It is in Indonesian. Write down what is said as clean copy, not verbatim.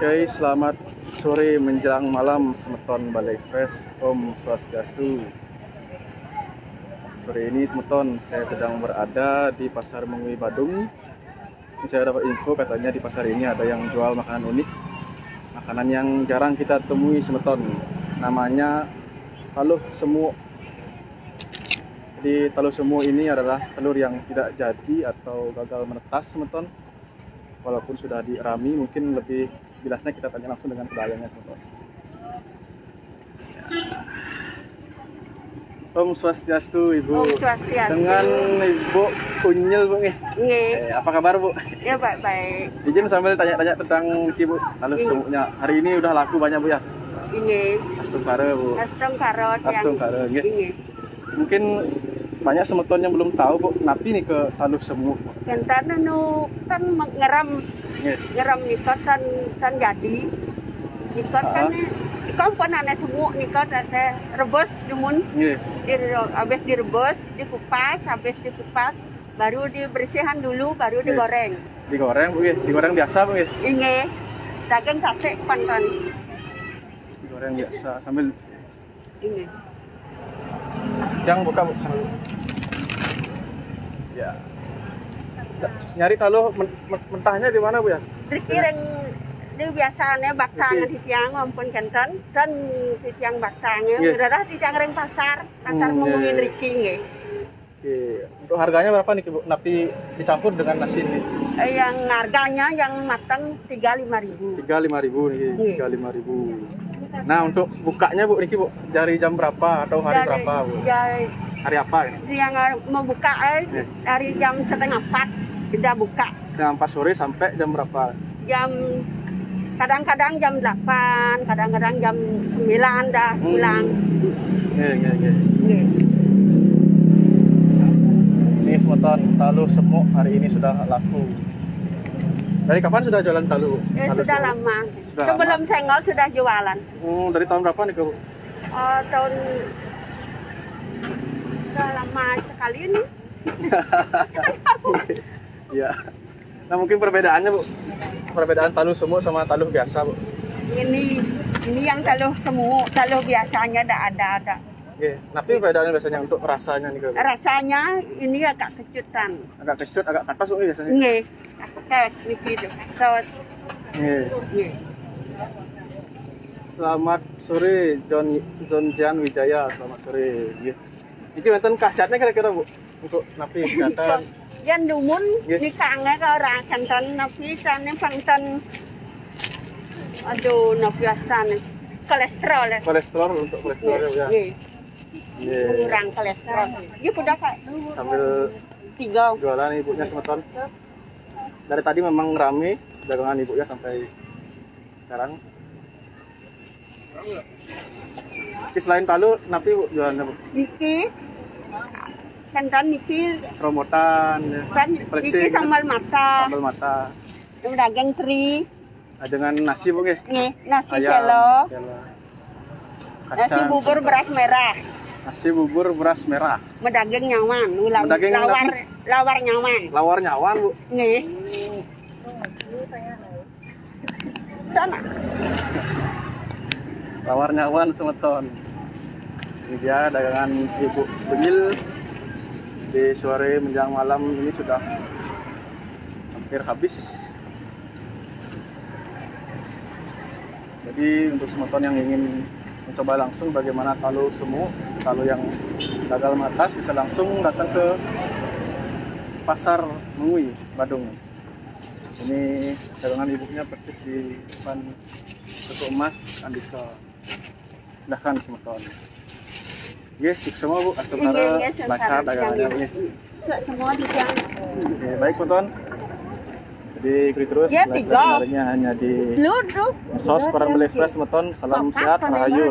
Oke, selamat sore menjelang malam Semeton Bali Express. Om Swastiastu. Sore ini Semeton, saya sedang berada di Pasar Mengui Badung. Saya dapat info katanya di pasar ini ada yang jual makanan unik, makanan yang jarang kita temui Semeton. Namanya taluh semu. Jadi taluh semu ini adalah telur yang tidak jadi atau gagal menetas Semeton. Walaupun sudah dirami, mungkin lebih jelasnya kita tanya langsung dengan pedagangnya Semeton. Om Swastiastu Ibu. Om Swastiastu. Dengan Ibu Unyil Bu nih. Apa kabar Bu? Ya baik. Izin sambil tanya-tanya tentang Ibu taluh semuknya. Hari ini udah laku banyak Bu ya? Ini. Astungkara Bu. Astungkara. Ini. Mungkin banyak Semeton yang belum tahu Bu, napi nih ke taluh semuk. Kentan anu kan ngeram nikot tan jadi. Nikot kan komponannya semuk nikot saya rebus jumun. Habis direbus, habis dikupas baru dibersihkan dulu baru digoreng. Digoreng Bu, digoreng biasa Bu. Ini daging kasih pantan. Digoreng biasa sambil Ini. Yang buka Bu sambil. Ya. Nyari taluh mentahnya di mana Bu ya? Dikiring di biasanya baktang di tiang ampun kenten dan di tiang baktangnya udah di tiang ring pasar mengungin Riki nggih. Untuk harganya berapa nih Bu? Napi dicampur dengan nasi ini? Yang harganya yang matang 35.000. 35.000 nih, 35.000. Nah, untuk bukanya Bu Riki Bu, dari jam berapa atau hari berapa Bu? Hari apa ini? Yang mau buka dari jam 3:30 kita buka. 3:30 sore sampai jam berapa? Kadang-kadang jam 8, kadang-kadang jam 9 dah pulang. Ini Semeton taluh semuk hari ini sudah laku. Dari kapan sudah jualan taluh? Sudah lama. Sebelum senggol sudah jualan. Dari tahun berapa nih Bu? Tahun sudah lama sekali nih. Iya. Nah mungkin perbedaannya Bu, perbedaan taluh semuk sama taluh biasa Bu. Ini yang taluh semuk, taluh biasanya ada. Tapi perbedaannya biasanya untuk rasanya nih Bu. Rasanya ini agak kecutan. Agak kecut, agak katas Bu biasanya. Nggih, katas niki saus. Nggih. Selamat sore John Jan Wijaya, selamat sore. Nggih. Iki wonten khasiatnya kira-kira Bu untuk napi kesehatan. Yan dumun nikangnya ke orang kanton napi sana pangton. Aduh napi astan kolesterol. Kolesterol untuk kolesterol ya. Kurang kolesterol. Iya udah Pak. Sambil 3 jualan ibunya Semeton. Dari tadi memang rame dagangan ibunya sampai sekarang. Selain taluh, napi Bu jualannya Bu? Niki kanton niki seromotan, niki sambal mata. Daging teri. Dengan nasi Bu nggih? Nggih, nasi selo. Nasi bubur beras merah. Nasi bubur beras merah. Daging nyawan, lawar nyawan. Lawar nyawan Bu? Nggih. Sana. Lawar nyawan Semeton. Ini dia dagangan Ibu Unyil di sore menjelang malam ini sudah hampir habis. Jadi untuk Semeton yang ingin mencoba langsung bagaimana taluh semuk, taluh yang gagal menetas, bisa langsung datang ke Pasar Mengui Badung. Ini dagangan ibunya persis di depan Toko Emas Andika. Silahkan Semeton. Sukses semua Bu, astungkara lancar dagangannya Bu. Semua di tiang. Baik Semeton. Jadi ikuti terus selanjutnya hanya di Sos Bali Express Semeton. Salam sehat, rahayu.